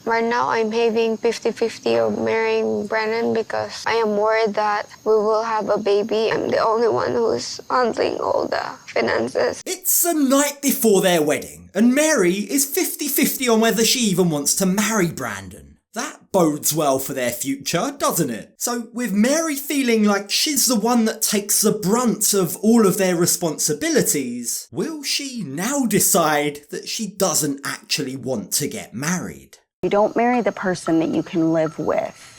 Right now, I'm having 50-50 of marrying Brandan because I am worried that we will have a baby. I'm the only one who's handling all the finances. It's the night before their wedding, and Mary is 50-50 on whether she even wants to marry Brandan. That bodes well for their future, doesn't it? So with Mary feeling like she's the one that takes the brunt of all of their responsibilities, will she now decide that she doesn't actually want to get married? You don't marry the person that you can live with.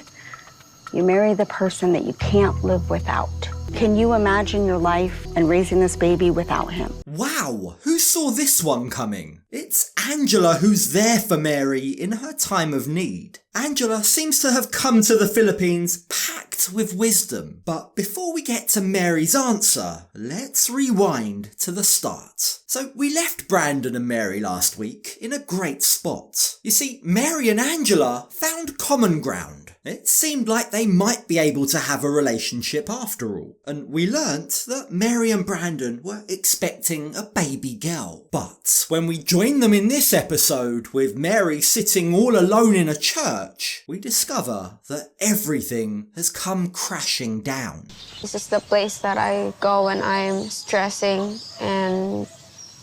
You marry the person that you can't live without. Can you imagine your life and raising this baby without him? Wow, who saw this one coming? It's Angela who's there for Mary in her time of need. Angela seems to have come to the Philippines packed with wisdom. But before we get to Mary's answer, let's rewind to the start. So we left Brandan and Mary last week in a great spot. You see, Mary and Angela found common ground. It seemed like they might be able to have a relationship after all. And we learnt that Mary and Brandan were expecting a baby girl. But when we join them in this episode with Mary sitting all alone in a church, we discover that everything has come crashing down. This is the place that I go when I'm stressing and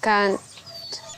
can't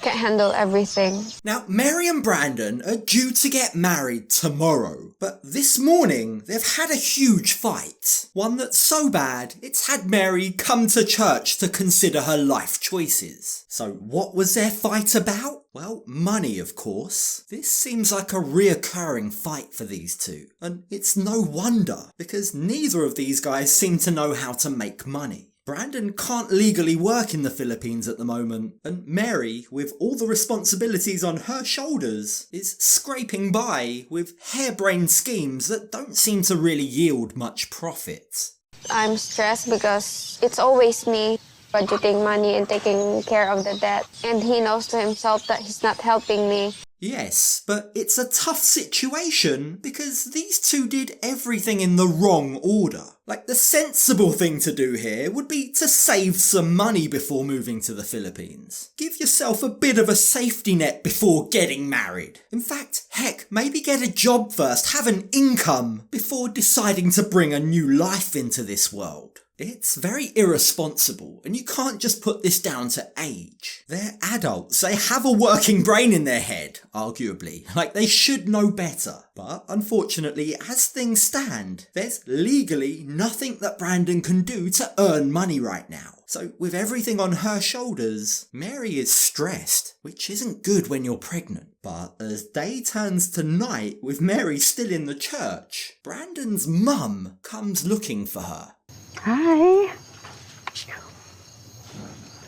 handle everything. Now, Mary and Brandan are due to get married tomorrow, but this morning they've had a huge fight. One that's so bad, it's had Mary come to church to consider her life choices. So what was their fight about? Well, money, of course. This seems like a reoccurring fight for these two. And it's no wonder, because neither of these guys seem to know how to make money. Brandan can't legally work in the Philippines at the moment, and Mary, with all the responsibilities on her shoulders, is scraping by with harebrained schemes that don't seem to really yield much profit. I'm stressed because it's always me budgeting money and taking care of the debt, and he knows to himself that he's not helping me. Yes, but it's a tough situation because these two did everything in the wrong order. Like, the sensible thing to do here would be to save some money before moving to the Philippines. Give yourself a bit of a safety net before getting married. In fact, heck, maybe get a job first, have an income before deciding to bring a new life into this world. It's very irresponsible, and you can't just put this down to age. They're adults, they have a working brain in their head, arguably. Like, they should know better. But unfortunately, as things stand, there's legally nothing that Brandan can do to earn money right now. So with everything on her shoulders, Mary is stressed, which isn't good when you're pregnant. But as day turns to night with Mary still in the church, Brandan's mum comes looking for her. Hi.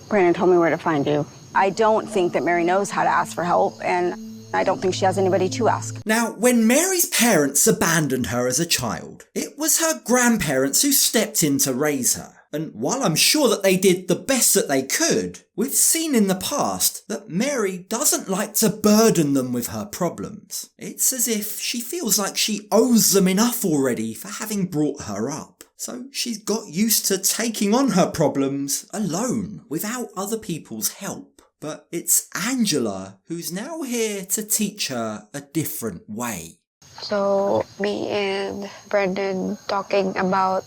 Brandon told me where to find you. I don't think that Mary knows how to ask for help, and I don't think she has anybody to ask. Now, when Mary's parents abandoned her as a child, it was her grandparents who stepped in to raise her. And while I'm sure that they did the best that they could, we've seen in the past that Mary doesn't like to burden them with her problems. It's as if she feels like she owes them enough already for having brought her up. So she's got used to taking on her problems alone, without other people's help. But it's Angela who's now here to teach her a different way. So me and Brandan talking about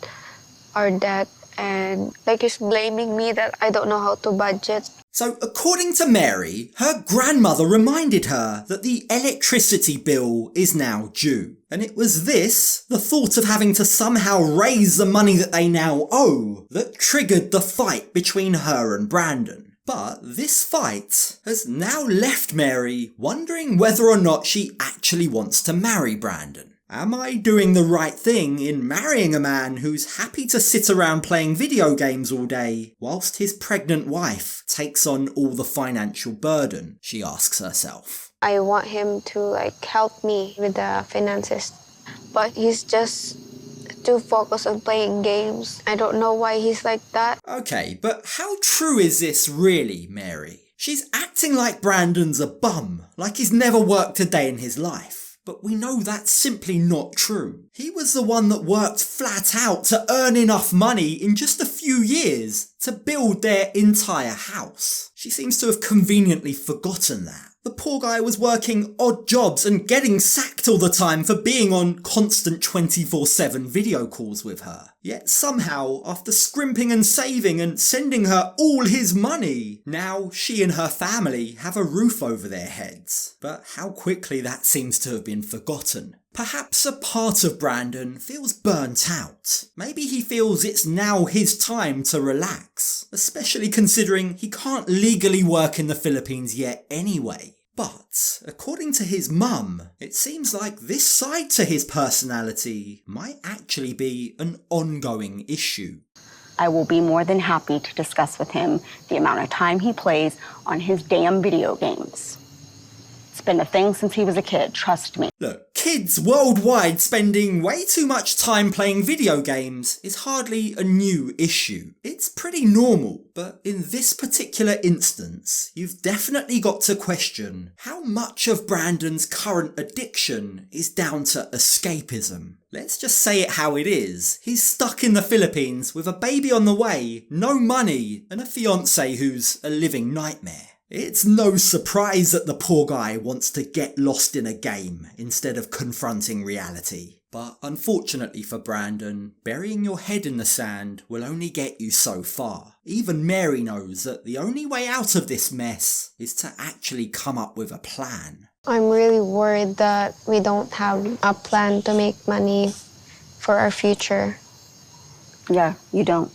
our debt, and like he's blaming me that I don't know how to budget. So according to Mary, her grandmother reminded her that the electricity bill is now due. And it was this, the thought of having to somehow raise the money that they now owe, that triggered the fight between her and Brandan. But this fight has now left Mary wondering whether or not she actually wants to marry Brandan. Am I doing the right thing in marrying a man who's happy to sit around playing video games all day whilst his pregnant wife takes on all the financial burden? She asks herself. I want him to help me with the finances, but he's just too focused on playing games. I don't know why he's like that. Okay, but how true is this really, Mary? She's acting like Brandan's a bum, like he's never worked a day in his life. But we know that's simply not true. He was the one that worked flat out to earn enough money in just a few years to build their entire house. She seems to have conveniently forgotten that. The poor guy was working odd jobs and getting sacked all the time for being on constant 24/7 video calls with her. Yet somehow, after scrimping and saving and sending her all his money, now she and her family have a roof over their heads. But how quickly that seems to have been forgotten. Perhaps a part of Brandan feels burnt out. Maybe he feels it's now his time to relax, especially considering he can't legally work in the Philippines yet anyway. But, according to his mum, it seems like this side to his personality might actually be an ongoing issue. I will be more than happy to discuss with him the amount of time he plays on his damn video games. It's been a thing since he was a kid, trust me. Look, kids worldwide spending way too much time playing video games is hardly a new issue. It's pretty normal, but in this particular instance, you've definitely got to question how much of Brandan's current addiction is down to escapism. Let's just say it how it is. He's stuck in the Philippines with a baby on the way, no money, and a fiancée who's a living nightmare. It's no surprise that the poor guy wants to get lost in a game instead of confronting reality. But unfortunately for Brandan, burying your head in the sand will only get you so far. Even Mary knows that the only way out of this mess is to actually come up with a plan. I'm really worried that we don't have a plan to make money for our future. Yeah, you don't.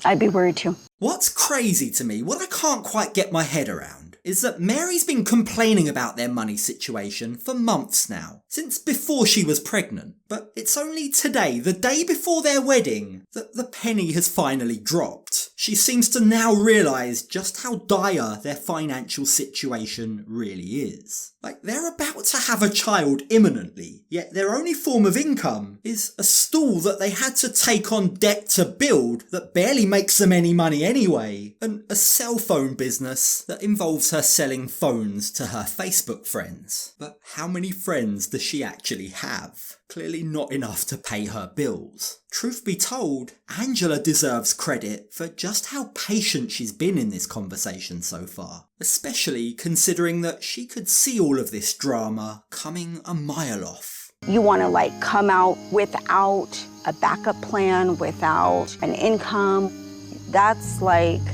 I'd be worried too. What's crazy to me, what I can't quite get my head around, is that Mary's been complaining about their money situation for months now, since before she was pregnant. But it's only today, the day before their wedding, that the penny has finally dropped. She seems to now realise just how dire their financial situation really is. Like, they're about to have a child imminently, yet their only form of income is a stall that they had to take on debt to build that barely makes them any money anyway, and a cell phone business that involves her selling phones to her Facebook friends. But how many friends does she actually have? Clearly not enough to pay her bills. Truth be told, Angela deserves credit for just how patient she's been in this conversation so far, especially considering that she could see all of this drama coming a mile off. You want to come out without a backup plan, without an income. That's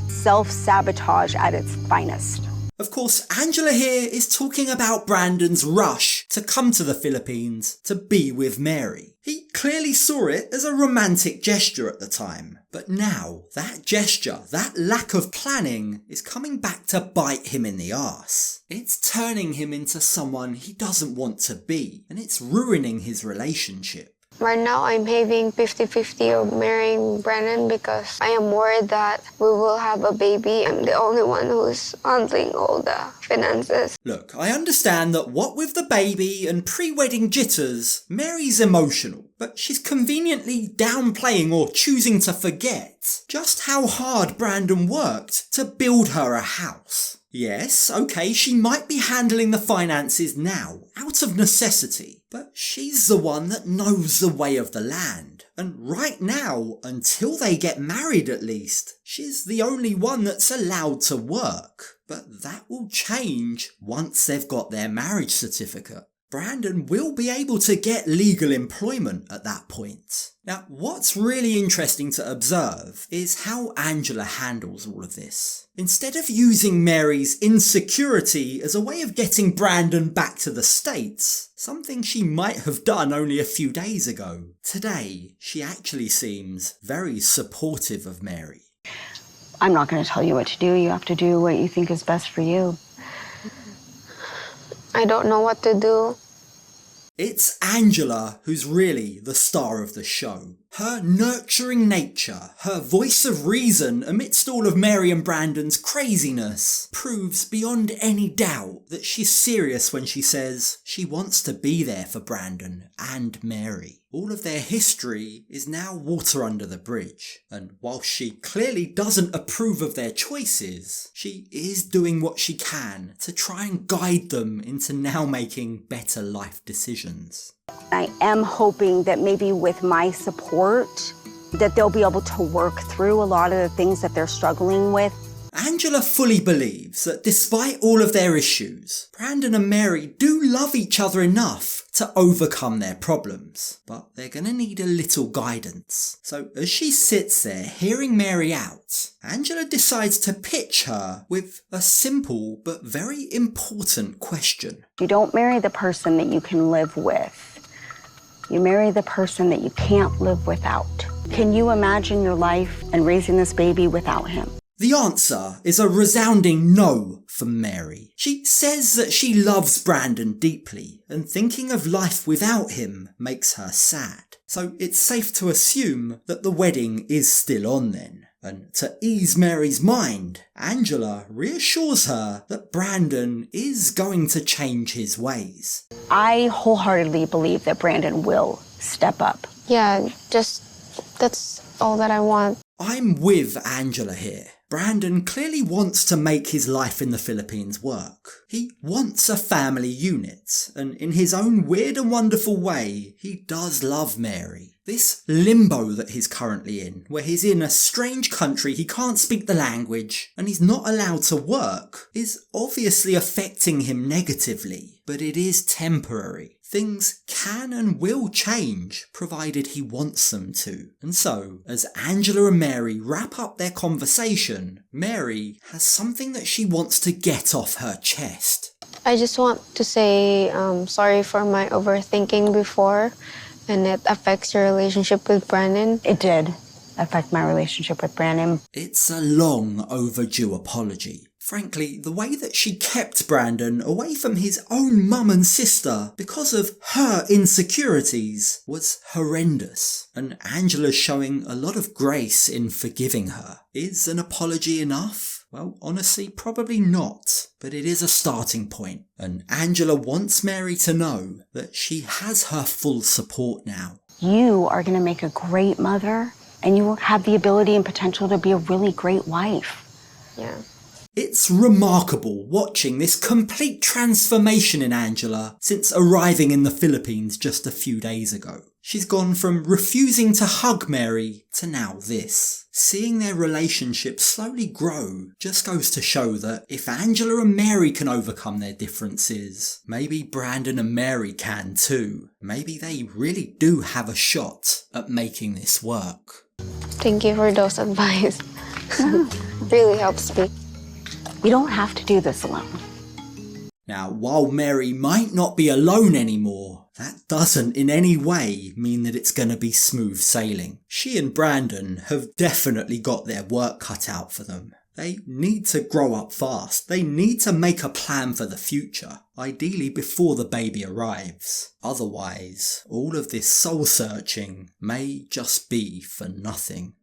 self-sabotage at its finest. Of course, Angela here is talking about Brandan's rush to come to the Philippines to be with Mary. He clearly saw it as a romantic gesture at the time. But now, that gesture, that lack of planning, is coming back to bite him in the arse. It's turning him into someone he doesn't want to be, and it's ruining his relationship. Right now, I'm having 50-50 of marrying Brandan because I am worried that we will have a baby. I'm the only one who's handling all the finances. Look, I understand that what with the baby and pre-wedding jitters, Mary's emotional, but she's conveniently downplaying or choosing to forget just how hard Brandan worked to build her a house. Yes, okay, she might be handling the finances now, out of necessity, but she's the one that knows the way of the land. And right now, until they get married at least, she's the only one that's allowed to work. But that will change once they've got their marriage certificate. Brandan will be able to get legal employment at that point. Now, what's really interesting to observe is how Angela handles all of this. Instead of using Mary's insecurity as a way of getting Brandan back to the States, something she might have done only a few days ago, today she actually seems very supportive of Mary. I'm not going to tell you what to do. You have to do what you think is best for you. I don't know what to do. It's Angela who's really the star of the show. Her nurturing nature, her voice of reason amidst all of Mary and Brandan's craziness, proves beyond any doubt that she's serious when she says she wants to be there for Brandan and Mary. All of their history is now water under the bridge, and while she clearly doesn't approve of their choices, she is doing what she can to try and guide them into now making better life decisions. I am hoping that maybe with my support, that they'll be able to work through a lot of the things that they're struggling with. Angela fully believes that despite all of their issues, Brandan and Mary do love each other enough to overcome their problems, but they're gonna need a little guidance. So as she sits there hearing Mary out, Angela decides to pitch her with a simple but very important question. You don't marry the person that you can live with. You marry the person that you can't live without. Can you imagine your life and raising this baby without him? The answer is a resounding no from Mary. She says that she loves Brandan deeply, and thinking of life without him makes her sad. So it's safe to assume that the wedding is still on then. And to ease Mary's mind, Angela reassures her that Brandan is going to change his ways. I wholeheartedly believe that Brandan will step up. Yeah, that's all that I want. I'm with Angela here. Brandan clearly wants to make his life in the Philippines work. He wants a family unit, and in his own weird and wonderful way, he does love Mary. This limbo that he's currently in, where he's in a strange country, he can't speak the language, and he's not allowed to work, is obviously affecting him negatively, but it is temporary. Things can and will change, provided he wants them to. And so, as Angela and Mary wrap up their conversation, Mary has something that she wants to get off her chest. I just want to say sorry for my overthinking before, and it affects your relationship with Brandan. It did affect my relationship with Brandan. It's a long overdue apology. Frankly, the way that she kept Brandan away from his own mum and sister because of her insecurities was horrendous, and Angela's showing a lot of grace in forgiving her. Is an apology enough? Well, honestly, probably not, but it is a starting point, and Angela wants Mary to know that she has her full support now. You are going to make a great mother, and you will have the ability and potential to be a really great wife. Yeah. It's remarkable watching this complete transformation in Angela since arriving in the Philippines just a few days ago. She's gone from refusing to hug Mary to now this. Seeing their relationship slowly grow just goes to show that if Angela and Mary can overcome their differences, maybe Brandan and Mary can too. Maybe they really do have a shot at making this work. Thank you for those advice. Really helps me. You don't have to do this alone. Now, while Mary might not be alone anymore, that doesn't in any way mean that it's going to be smooth sailing. She and Brandan have definitely got their work cut out for them. They need to grow up fast. They need to make a plan for the future, ideally before the baby arrives. Otherwise, all of this soul searching may just be for nothing.